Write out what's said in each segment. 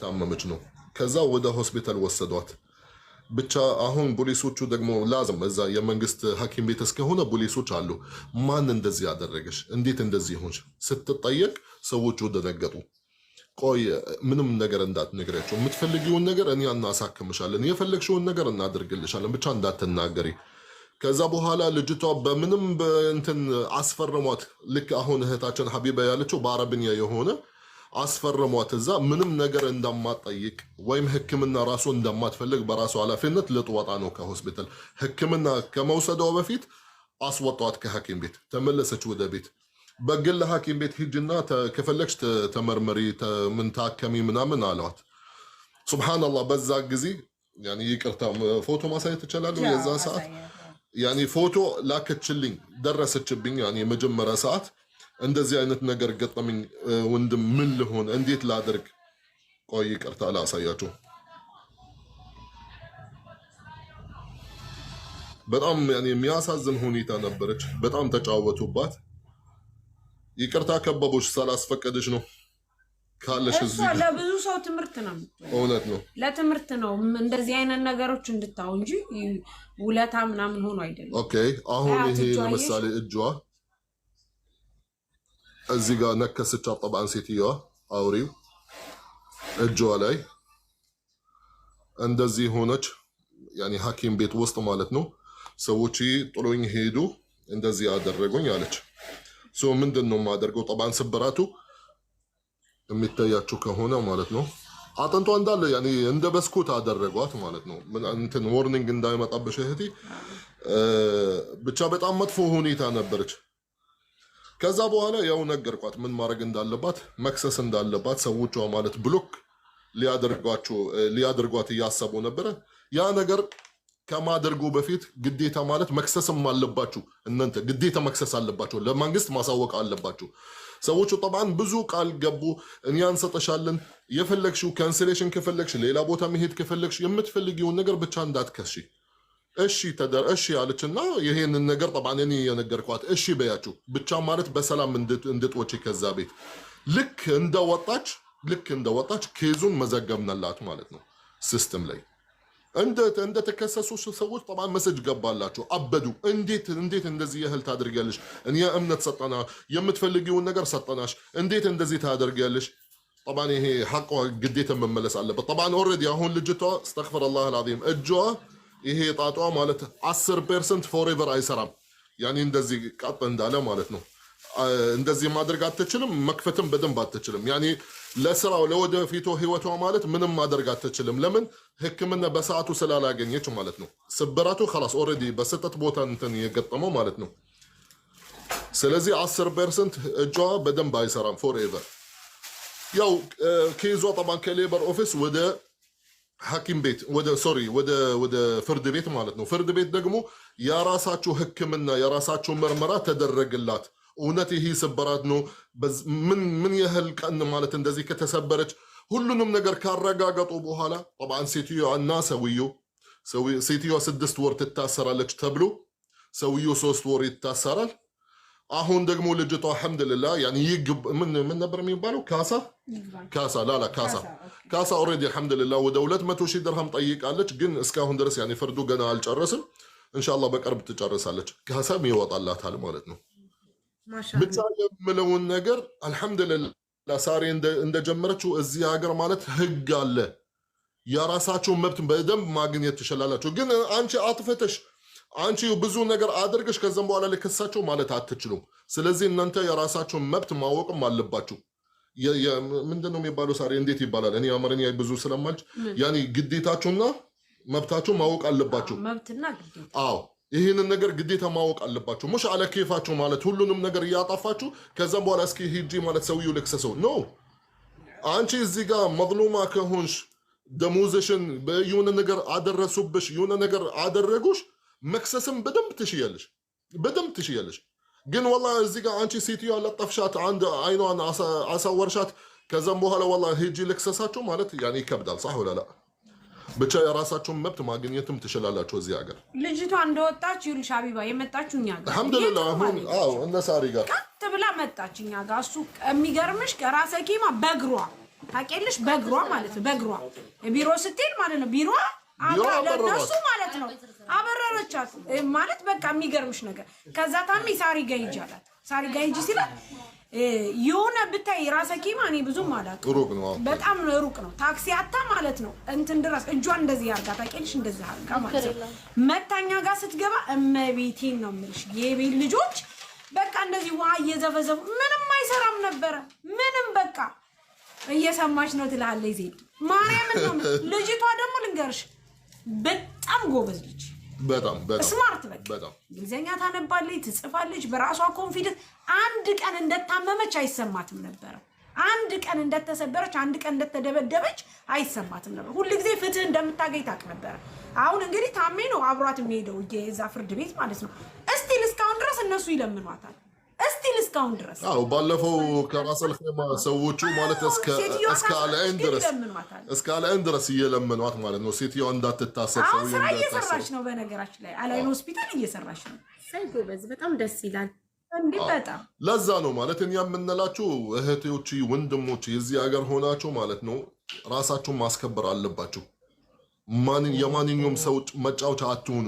ታመመች ነው ከዛ ወደ ሆስፒታል ወሰዷት ብቻ አሁን ፖሊሶቹ ደግሞ ላዝም እዛ የመንግስት ሐኪም ቤት እስከሆነ ፖሊሶች አሉ ማን እንደዚህ ያደረገሽ እንዴት እንደዚህ ሆንሽ ስትጠየቅ ሰዎቹ ደነገጡ ቆይ ምንም ነገር እንዳትነግሪያቸው የምትፈልጊውን ነገር እኛ እናሳክምሻለን የፈለግሽውን ነገር እናደርግልሻለን ብቻ እንዳትናገሪ ከዛ በኋላ ልጅቷ በምንም እንትን አስፈርሟት ልክ አሁን እህታችን ሐቢባ ያለችው በአረብኛ የሆነ አስፈርሟት እዛ ምንም ነገር እንደማትጠይቅ ወይም ህክምና ራሱ እንደማትፈልግ በራሱ ኃላፊነት ልትወጣ ነው ከሆስፒታል ህክምና ከመውሰዷ በፊት አስወጣት ከሐኪም ቤት ተመለሰች ወደ ቤት በግል ሐኪም ቤት ሂጅና ከፈለግሽ ተመርመሪ ምን ታከሚ ምናምን አሏት ሱብሃንአላህ በዛ ጊዜ يعني ይቅርታ ፎቶ ማሳየት ይችላል የዛ ሰዓት يعني ፎቶ ላከችልኝ ደረሰችብኝ يعني መጀመሪያ ሰዓት እንደዚህ አይነት ነገር ገጠመኝ ወንድም ምን ልሆን እንዴት ላድርግ ቆይ ይቅርታ ላሳያችሁ በጣም يعني የሚያሳዝን ሁኔታ ነበረች በጣም ተጫወቱባት ይቅርታ ከበቦች ሳላስፈቀድሽ ነው ካለሽ እዚህ ለብዙ ሰው ትምህርት ነው እውነት ነው ለትምህርት ነው እንደዚህ አይነት ነገሮች እንድታው እንጂ ውለታ ምናምን ሆኖ አይደለም ኦኬ አሁን ይሄ ለምሳሌ እጇ እዚህ ጋር ነከሰቻ طبعا ሴትዮዋ አውሪው እጇ ላይ እንደዚህ ሆነች يعني ሐኪም ቤት ውስጥ ማለት ነው ሰዎች ጥሎኝ ሄዱ እንደዚህ አደረጉኝ አለች ሶ ምንድነው ማደርገው طبعا ስብራቱ የሚታያችሁ ከሆነ ማለት ነው አጥንቷ እንዳለ يعني እንደ በስኩት አደረጓት ማለት ነው እንትን ዋርኒንግ እንዳይመጣብሽ እህቴ ብቻ በጣም መጥፎ ሁኔታ ነበረች ከዛ በኋላ ያው ነገርኳት ምን ማድረግ እንዳለባት መክሰስ እንዳለባት ሰዎቿ ማለት ብሎክ ሊያደርጓት እያሰቡ ነበር ያ ነገር ከማደርጉ በፊት ግዴታ ማለት መክሰስም አለባችሁ እናንተ ግዴታ መክሰስ አለባችሁ ለመንግስት ማሳወቅ አለባችሁ ሰዎቹ طبعا ብዙ ቃል ገቡ እኛ እንሰጠሻለን የፈለግሽው ካንሰሌሽን ከፈለግሽ ሌላ ቦታ መሄድ ከፈለግሽ የምትፈልጊውን ነገር ብቻ እንዳትከሺ እሺ አለችና ይሄንን ነገር طبعا እኔ የነገርኳት እሺ በያችሁ ብቻ ማለት በሰላም እንድትወጪ ከዛ ቤት ልክ እንደወጣች ኬዙን መዘገብናላት ማለት ነው ሲስተም ላይ እንደ ተከሰሱ ሰዎች طبعا መስጅ ገባላችሁ አበዱ እንዴት እንደዚህ ያህል ታደርጊያለሽ እኛ እምነት ሰጠና የምትፈልጊውን ነገር ሰጠናሽ እንዴት እንደዚህ ታደርጊያለሽ طبعا ይሄ ሐቋ ግዴታ መመለስ አለበት طبعا ኦሬዲ አሁን ልጅቷ استغفر الله العظيم እጇ ይሄ ጣጧ ማለት 10% ፎሬቨር አይሰራም يعني እንደዚህ ቃጥ እንዳለ ማለት ነው እንደዚህ ማድረግ አትችልም መክፈትም በደንብ አትችልም يعني ለስራው ለወደፊቱ ህይወቷ ማለት ምንም ማድረግ አትችልም ለምን ህክምና በሰዓቱ ስላላገኘች ማለት ነው ስብራቱ خلاص ኦሬዲ በሰጠት ቦታ እንትን የገጠመው ማለት ነው ስለዚህ 10% እጇ በደንብ አይሰራም ፎሬቨር ያው ኬዟ طبعا ከሌበር ኦፊስ ወደ ሐኪም ቤት ወደ ፍርድ ቤት ማለት ነው ፍርድ ቤት ደግሞ የራሳቸው ህክምና የራሳቸው ምርመራ ተደረገላት እውነት ይሄ ስብራት ነው ምን ያህል ቀን ማለት እንደዚህ ከተሰበረች ሁሉንም ነገር ካረጋገጡ በኋላ طبعا ሴትዮዋና ሴትዮዋ 6 ወር ትታሰራለች ተብሎ ሰውየው 3 ወር ይታሰራል አሁን ደግሞ ልጅቷ አልহামዱሊላህ يعني ምን ነበር የሚባለው ካሳ ኦሬዲ አልহামዱሊላህ ወደ 200,000 ድርሃም ጠይቃለች ግን እስካሁን ድረስ يعني ፍርዱ ገና አልጨረሰም ኢንሻአላህ በቅርብ ትጨርሳለች ካሳም ይወጣላታል ማለት ነው ብቻ የምለውን ነገር አልহামዱሊላህ ሳሪ እንደጀመረችው እዚህ ሀገር ማለት ህግ አለ የራሳቸው መብት በደንብ ማግኘት ትችላላችሁ ግን አንቺ አጥፈተሽ አንቺ ብዙ ነገር አድርገሽ ከዛም በኋላ ለከሳቸው ማለት አትችሉም ስለዚህ እናንተ የራሳቸው መብት ማወቅም አለባችሁ ምንድነው የሚባለው ሳሪ እንዴት ይባላል እኔ አማርኛ ብዙ ስለማልች ያኒ ግዴታችሁና መብታችሁ ማወቅ አለባችሁ መብትና ግዴታ አዎ ይሄንን ነገር ግዴታ ማወቅ አለባችሁ ሙሽ አለ ከይፋችሁ ማለት ሁሉንም ነገር ያጣፋችሁ ከዛም በኋላ እስኪ ሂጂ ማለት ሰውየው ለክሰሰው ኖ አንቺ እዚህ ጋር መظلوማ ከሆንሽ ደሞዝሽን በየሆነ ነገር አደረሱብሽ የሆነ ነገር አደረጉሽ መክሰስም በደንብ ትሽያለሽ ግን والله እዚህ ጋር አንቺ ሴትዮዋ ለጠፍሻት አንድ አይኗን አሳወርሻት ከዛም በኋላ والله ሂጂ ለክሰሳችሁ ማለት يعني ይከብዳል صح ولا لا ብቻ የራሳችሁን መብት ማግኘትም ትችላላችሁ እዚህ ሀገር ልጅቷ እንደወጣች ይልሽ ሀቢባ የመጣችኛ ጋር አልহামዱሊላህ አሁን እነ ሳሪ ጋር ቀጥ ብላ መጣችኛ ጋር እሱ የሚገርምሽ ከራሰ ኪማ በግሯ ታውቂያለሽ በእግሯ ማለት ነው በእግሯ ቢሮ ስትሄድ ማለት ነው ቢሮ ለነሱ ማለት ነው አበረረቻት ማለት በቃ የሚገርምሽ ነገር ከዛ ታሚ ሳሪ ጋር ይጃላት ሳሪ ጋር ይጂ ሲላት የሆነ ብታይ ራሰ ኪማ እኔ ብዙም አላውቅም ሩቅ ነው በጣም ሩቅ ነው ታክሲ አታ ማለት ነው እንትን ድረስ እጇን እንደዚህ ያርጋ ታውቂያለሽ እንደዚህ አርጋ ማለት ነው መታኛ ጋር ስትገባ እመቤቴን ነው የምልሽ የቤት ልጆች በቃ እንደዚህ ውሃ እየዘፈዘፉ ምንም አይሰራም ነበረ ምንም በቃ እየሰማች ነው ትላለች ዜድ ማርያም ነው ልጅቷ ደግሞ ልንገርሽ በጣም ጎበዝ ልጅ በጣም ስማርት በጣም እንግሊዘኛ ታነባለች ትጽፋለች በራሷ ኮንፊደንስ አንድ ቀን እንደታመመች አይሰማትም ነበር አንድ ቀን እንደተሰበረች አንድ ቀን እንደተደበደበች አይሰማትም ነበር ሁሉ ጊዜ ፍትህ እንደምታገኝ ታውቅ ነበር አሁን እንግዲህ ታሜ ነው አብሯት የሚሄደው የዛ ፍርድ ቤት ማለት ነው እስቲል እስካሁን ድረስ እነሱ ይለምኗታል እስቲል እስካሁን ድረስ አው ባለፈው ከራሰል ኸማ ሰዎቹ ማለት እስከ አላይን ድረስ እየለመኗት ማለት ነው ሴትዮ እንዳትታሰር ሰው እየሰራች ነው በነገራችን ላይ አላይን ሆስፒታል እየሰራች ነው ጎበዝ በጣም ደስ ይላል እንዴ በጣም ለዛ ነው ማለት እኛ የምንላችሁ እህቶች ወንድሞች የዚህ ሀገር ሆናችሁ ማለት ነው ራሳችሁን ማስከበር አለባችሁ የማንኛውም ሰው መጫወቻ አትሁኑ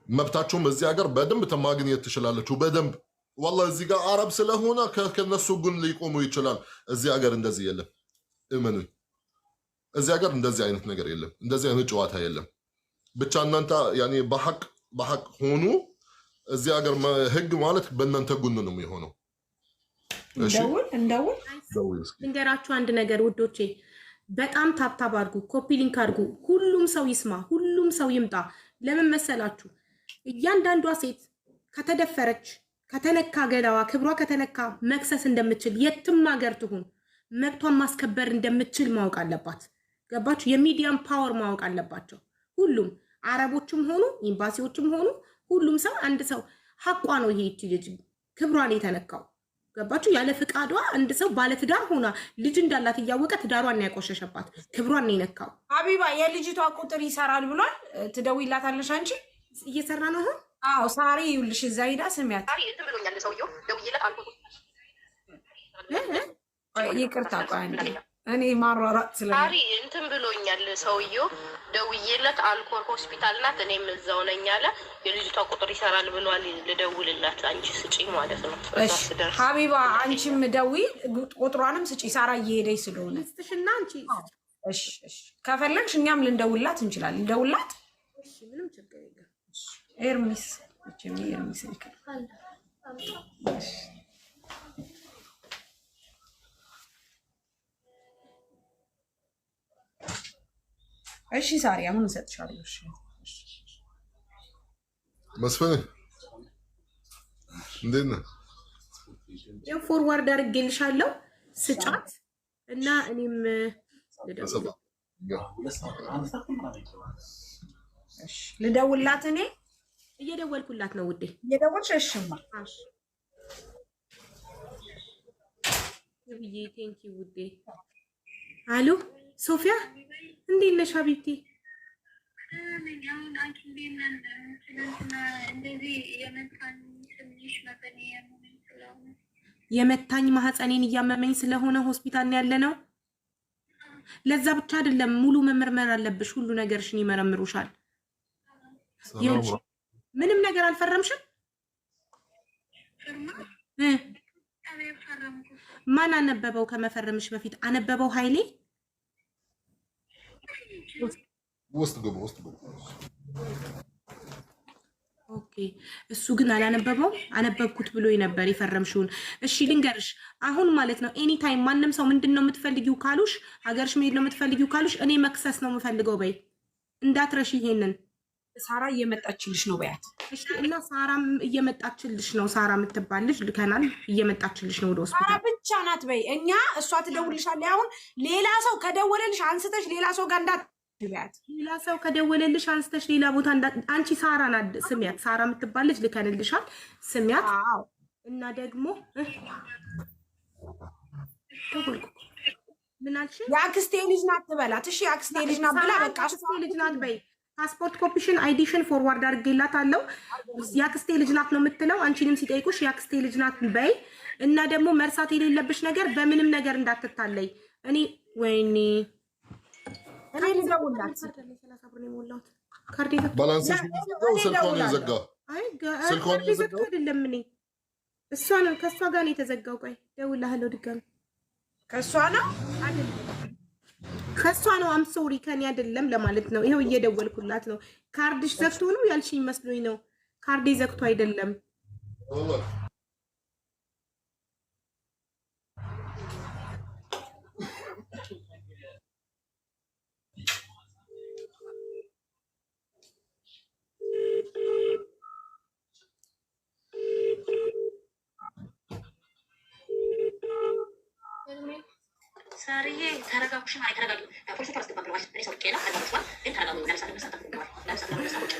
መብታችሁም እዚህ ሀገር በደንብ ተማግኘት ትችላላችሁ በደንብ والله እዚህ ጋር አረብ ስለሆነ ከነሱ ግን ሊቆሙ ይችላል እዚህ ሀገር እንደዚህ የለም እመኑኝ እዚህ ሀገር እንደዚህ አይነት ነገር የለም እንደዚህ አይነት ጨዋታ የለም ብቻ እናንተ ያኔ በሐቅ ሆኑ እዚህ ሀገር ህግ ማለት በእናንተ ጎን ነው የሚሆነው እሺ እንደውል እንገራችሁ አንድ ነገር ውዶቼ በጣም ታብታብ አድርጉ ኮፒ ሊንክ አድርጉ ሁሉም ሰው ይስማ ሁሉም ሰው ይምጣ ለምን መሰላችሁ እያንዳንዷ ሴት ከተደፈረች ከተነካ ገላዋ ክብሯ ከተነካ መክሰስ እንደምትችል የትም ሀገር ትሁን መብቷን ማስከበር እንደምትችል ማወቅ አለባት ገባችሁ የሚዲያም ፓወር ማወቅ አለባቸው ሁሉም አረቦችም ሆኑ ኤምባሲዎችም ሆኑ ሁሉም ሰው አንድ ሰው ሐቋ ነው ይሄ ልጅ ክብሯን የተነካው ገባችሁ ያለ ፍቃዷ አንድ ሰው ባለትዳር ሆና ልጅ እንዳላት እያወቀ ትዳሯን ያቆሸሸባት ክብሯን ነው የነካው ሀቢባ የልጅቷ ቁጥር ይሰራል ብሏል ትደውይላታለሽ አንቺ እየሰራ ነው አዎ ሳሪ ይውልሽ ዛይዳ ስሚያት ሳሪ እንትን ብሎኛል ሰውየው ደውዬለት አልኩት ይቅርታ ቆይ እኔ ማሯሯጥ ሳሪ እንትን ብሎኛል ሰውየው ደውዬለት አልኮር ሆስፒታል ናት እኔም እዛው ነኝ አለ የልጅቷ ቁጥር ይሰራል ብሏል ልደውልላት አንቺ ስጪ ማለት ነው እሺ ሀቢባ አንቺም ደውይ ቁጥሯንም ስጪ ሳራ እየሄደች ስለሆነ እስትሽና አንቺ እሺ ከፈለግሽ እኛም ልንደውልላት እንችላለን ልደውልላት እሺ ምንም ችግር የለም ኤርሚስ ልክ እሺ ሳሪ አሁን እንሰጥሻለሁ እሺ መስፈን እንዴት ነህ ፎርዋርድ አድርጌልሻለሁ ስጫት እና እኔም ልደውልላት እኔ እየደወልኩላት ነው ውዴ እየደወልሽ እሺማ ውዴ ቴንኪ ውዴ አሎ ሶፊያ እንዴት ነሽ ሀቢብቲ የመታኝ ማህፀኔን እያመመኝ ስለሆነ ሆስፒታል ያለ ነው ለዛ ብቻ አይደለም ሙሉ መመርመር አለብሽ ሁሉ ነገርሽን ይመረምሩሻል ምንም ነገር አልፈረምሽም ማን አነበበው ከመፈረምሽ በፊት አነበበው ኃይሌ ውስጥ ግቡ ኦኬ እሱ ግን አላነበበው አነበብኩት ብሎ ነበር የፈረምሽውን እሺ ልንገርሽ አሁን ማለት ነው ኤኒ ታይም ማንንም ሰው ምንድነው የምትፈልጊው ካሉሽ ሀገርሽ መሄድ ነው የምትፈልጊው ካሉሽ እኔ መክሰስ ነው የምፈልገው በይ እንዳትረሺ ይሄንን ሳራ እየመጣችልሽ ነው በያት እሺ እና ሳራም እየመጣችልሽ ነው ሳራ የምትባልሽ ልከናል እየመጣችልሽ ነው ወደ ሆስፒታል ሳራ ብቻ ናት በይ እኛ እሷ ትደውልሻለች አሁን ሌላ ሰው ከደወለልሽ አንስተሽ ሌላ ሰው ጋር እንዳትበያት ሌላ ሰው ከደወለልሽ አንስተሽ ሌላ ቦታ አንቺ ሳራ ናት ስሚያት ሳራ የምትባልሽ ልከንልሻል ስሚያት እና ደግሞ ምን አልሽ የአክስቴ ልጅ ናት ትበላት እሺ የአክስቴ ልጅ ናት ብላ በቃ አክስቴ ልጅ ናት በይ ፓስፖርት ኮፒሽን አይዲሽን ፎርዋርድ አድርጌላታለሁ ያክስቴ ልጅ ናት ነው የምትለው አንቺንም ሲጠይቁሽ ያክስቴ ልጅ ናት በይ እና ደግሞ መርሳት የሌለብሽ ነገር በምንም ነገር እንዳትታለይ እኔ ወይኔ እኔ ልደውልላት ካርዴ ባላንስሽ ስልኳን የዘጋ ስልኳን የዘጋ አይደለም። እኔ እሷ ነው ከእሷ ጋር ነው የተዘጋው። ቆይ ደውልልሃለሁ ድጋሚ። ከእሷ ነው አይደለም ከእሷ ነው። አም ሶሪ ከኔ አይደለም ለማለት ነው። ይኸው እየደወልኩላት ነው። ካርድሽ ዘግቶ ነው ያልሽኝ መስሎኝ ነው። ካርዴ ዘግቶ አይደለም። ሳርዬ ተረጋጉሽን አይተረጋጉ ፖሊስ ተረስተ ባብለዋል እኔ ሰው ቄና አልባሽዋል ግን ተረጋጉ ለምሳሌ መሳተፍ ብለዋል ለምሳሌ መሳተፍ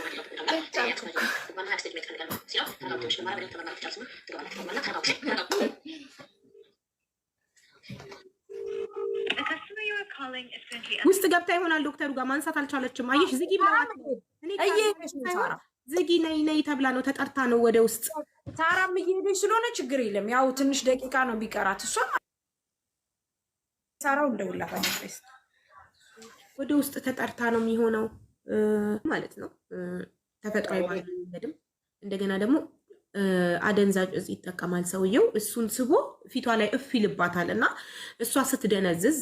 ውስጥ ገብታ ይሆናል ዶክተሩ ጋር ማንሳት አልቻለችም። አየሽ ዝጊ ብለዋት ዝጊ ነይ ተብላ ነው ተጠርታ ነው ወደ ውስጥ። ታራም እየሄደች ስለሆነ ችግር የለም ያው ትንሽ ደቂቃ ነው ቢቀራት እሷ ሳራው እንደውላታለች ወደ ውስጥ ተጠርታ ነው የሚሆነው ማለት ነው። ተፈጥሯዊ ባለመድም እንደገና ደግሞ አደንዛዥ እጽ ይጠቀማል ሰውየው። እሱን ስቦ ፊቷ ላይ እፍ ይልባታል እና እሷ ስትደነዝዝ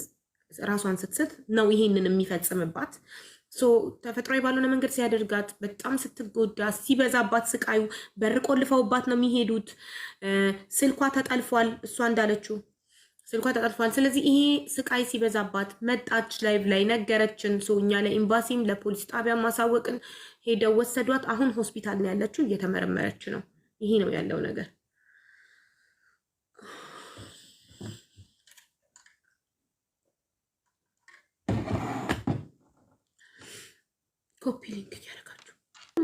ራሷን ስትስት ነው ይሄንን የሚፈጽምባት። ተፈጥሯዊ ባልሆነ መንገድ ሲያደርጋት በጣም ስትጎዳ ሲበዛባት ስቃዩ በር ቆልፈውባት ነው የሚሄዱት። ስልኳ ተጠልፏል፣ እሷ እንዳለችው ስልኳ ተጠልፏል። ስለዚህ ይሄ ስቃይ ሲበዛባት መጣች፣ ላይቭ ላይ ነገረችን። እኛ ለኤምባሲም ለፖሊስ ጣቢያ ማሳወቅን ሄደው ወሰዷት። አሁን ሆስፒታል ነው ያለችው፣ እየተመረመረች ነው። ይሄ ነው ያለው ነገር። ኮፒ ሊንክ ያደርጋችሁ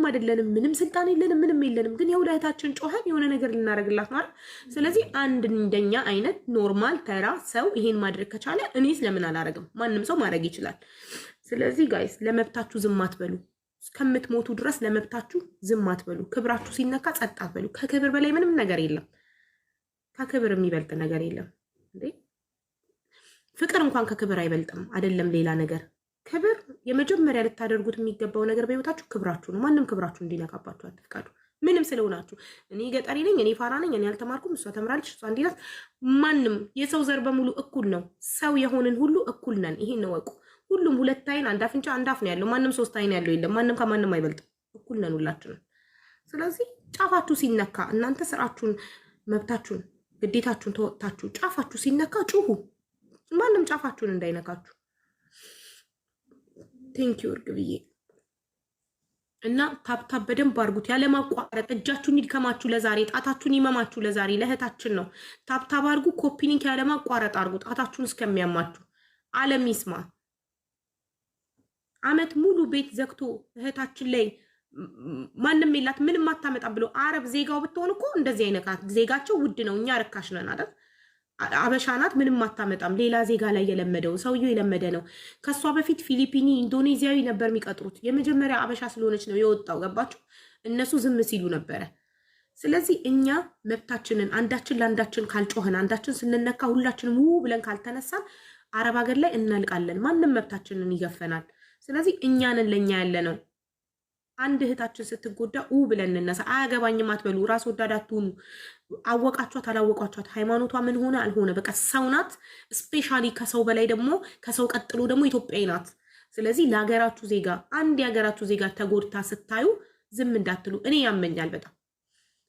አይደለንም፣ ምንም ስልጣን የለንም፣ ምንም የለንም። ግን የሁለታችን ጮኸን የሆነ ነገር ልናደርግላት ማለት። ስለዚህ አንድ እንደኛ አይነት ኖርማል ተራ ሰው ይሄን ማድረግ ከቻለ እኔስ ለምን አላረግም? ማንም ሰው ማድረግ ይችላል። ስለዚህ ጋይስ ለመብታችሁ ዝም አትበሉ። እስከምትሞቱ ድረስ ለመብታችሁ ዝም አትበሉ። ክብራችሁ ሲነካ ጸጥ አትበሉ። ከክብር በላይ ምንም ነገር የለም። ከክብር የሚበልጥ ነገር የለም እንዴ! ፍቅር እንኳን ከክብር አይበልጥም አይደለም ሌላ ነገር። ክብር የመጀመሪያ ልታደርጉት የሚገባው ነገር በህይወታችሁ ክብራችሁ ነው። ማንም ክብራችሁ እንዲነካባችሁ አትፍቀዱ። ምንም ስለሆናችሁ እኔ ገጠሪ ነኝ፣ እኔ ፋራ ነኝ፣ እኔ አልተማርኩም፣ እሷ ተምራለች፣ እሷ እንዲናት። ማንም የሰው ዘር በሙሉ እኩል ነው። ሰው የሆንን ሁሉ እኩል ነን። ይሄን ነው ወቁ። ሁሉም ሁለት አይን አንድ አፍንጫ አንድ አፍ ነው ያለው። ማንም ሶስት አይን ያለው የለም። ማንም ከማንም አይበልጥም። እኩል ነን ሁላችንም። ስለዚህ ጫፋችሁ ሲነካ እናንተ ስራችሁን፣ መብታችሁን፣ ግዴታችሁን ተወጣችሁ ጫፋችሁ ሲነካ ጩሁ። ማንም ጫፋችሁን እንዳይነካችሁ። ቴንኪው እርግብዬ። እና ታብታብ በደንብ አድርጉት ያለማቋረጥ። እጃችሁን ይድከማችሁ ለዛሬ፣ ጣታችሁን ይመማችሁ ለዛሬ። ለእህታችን ነው። ታብታብ አድርጉ፣ ኮፒኒንግ ያለማቋረጥ አድርጉ ጣታችሁን እስከሚያማችሁ። ዓለም ይስማ። አመት ሙሉ ቤት ዘግቶ እህታችን ላይ ማንም የላት ምንም አታመጣም ብሎ አረብ ዜጋው ብትሆን እኮ እንደዚህ አይነካት። ዜጋቸው ውድ ነው፣ እኛ ርካሽ ነን አይደል? አበሻ ናት፣ ምንም አታመጣም። ሌላ ዜጋ ላይ የለመደው ሰውየው የለመደ ነው። ከሷ በፊት ፊሊፒኒ፣ ኢንዶኔዚያዊ ነበር የሚቀጥሩት። የመጀመሪያ አበሻ ስለሆነች ነው የወጣው። ገባችሁ? እነሱ ዝም ሲሉ ነበረ። ስለዚህ እኛ መብታችንን አንዳችን ለአንዳችን ካልጮህን፣ አንዳችን ስንነካ ሁላችንም ው ብለን ካልተነሳን አረብ ሀገር ላይ እናልቃለን። ማንም መብታችንን ይገፈናል። ስለዚህ እኛንን ለእኛ ያለ ነው። አንድ እህታችን ስትጎዳ ብለን እንነሳ። አያገባኝም አትበሉ። ራስ ወዳድ አትሁኑ። አወቃችኋት አላወቃችኋት ሃይማኖቷ ምን ሆነ አልሆነ በቃ ሰው ናት። ስፔሻሊ ከሰው በላይ ደግሞ ከሰው ቀጥሎ ደግሞ ኢትዮጵያዊ ናት። ስለዚህ ለሀገራችሁ ዜጋ አንድ የሀገራችሁ ዜጋ ተጎድታ ስታዩ ዝም እንዳትሉ። እኔ ያመኛል በጣም።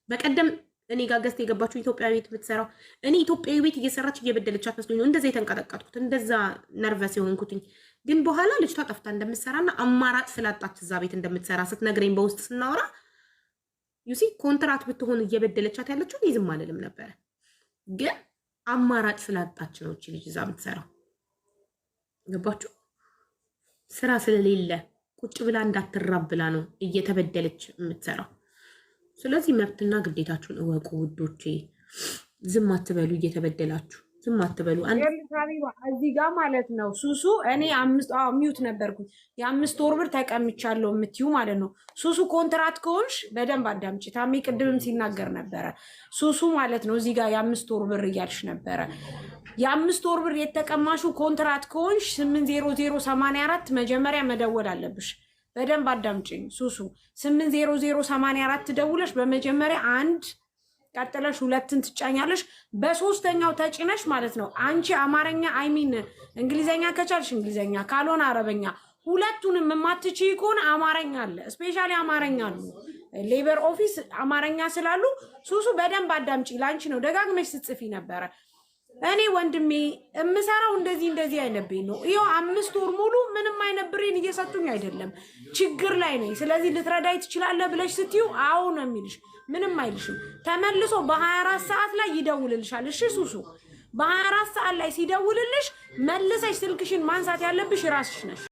በቀደም እኔ ጋር ገዝት የገባችሁ ኢትዮጵያዊ ቤት የምትሰራው እኔ ኢትዮጵያዊ ቤት እየሰራች እየበደለቻት መስሎኝ ነው እንደዛ የተንቀጠቀጥኩት፣ እንደዛ ነርቨስ የሆንኩትኝ። ግን በኋላ ልጅቷ ጠፍታ እንደምትሰራና አማራጭ ስላጣች እዛ ቤት እንደምትሰራ ስትነግረኝ በውስጥ ስናወራ ዩሲ ኮንትራት ብትሆን እየበደለቻት ያለችው እኔ ዝም አልልም ነበረ። ግን አማራጭ ስላጣች ነው እቺ ልጅ እዛ የምትሰራው። ገባችሁ? ስራ ስለሌለ ቁጭ ብላ እንዳትራብ ብላ ነው እየተበደለች የምትሰራው። ስለዚህ መብትና ግዴታችሁን እወቁ ውዶቼ። ዝም አትበሉ እየተበደላችሁ። ዝም አትበሉ። እዚህ ጋር ማለት ነው ሱሱ እኔ ሚውት ነበርኩኝ የ5 ወር ብር ተቀምቻለሁ የምትዩ ማለት ነው። ሱሱ ኮንትራት ከሆንሽ በደንብ አዳምጪ። ታሜ ቅድምም ሲናገር ነበረ ሱሱ ማለት ነው። እዚህ ጋር የ5 ወር ብር እያልሽ ነበረ። የ5 ወር ብር የተቀማሹ ኮንትራት ከሆንሽ 80084 መጀመሪያ መደወል አለብሽ። በደንብ አዳምጪኝ ሱሱ 80084 ደውለሽ በመጀመሪያ 1 ቀጥለሽ 2ን ትጫኛለሽ። በሶስተኛው ተጭነሽ ማለት ነው አንቺ አማርኛ አይሚን እንግሊዘኛ ከቻልሽ እንግሊዘኛ ካልሆነ አረበኛ ሁለቱንም የማትችይ ከሆነ አማርኛ አለ። ስፔሻሊ አማርኛ አሉ ሌበር ኦፊስ አማርኛ ስላሉ ሱሱ በደንብ አዳምጪ። ላንቺ ነው ደጋግመሽ ስትጽፊ ነበረ። እኔ ወንድሜ እምሰራው እንደዚህ አይነብኝ ነው። ይሄው 5 ወር ሙሉ ምንም አይነብሬን እየሰጡኝ አይደለም፣ ችግር ላይ ነኝ። ስለዚህ ልትረዳይ ትችላለህ ብለሽ ስትዩ አዎ ነው የሚልሽ። ምንም አይልሽም። ተመልሶ በ24 ሰዓት ላይ ይደውልልሻል። እሺ ሱሱ በ24 ሰዓት ላይ ሲደውልልሽ መልሰሽ ስልክሽን ማንሳት ያለብሽ ራስሽ ነሽ።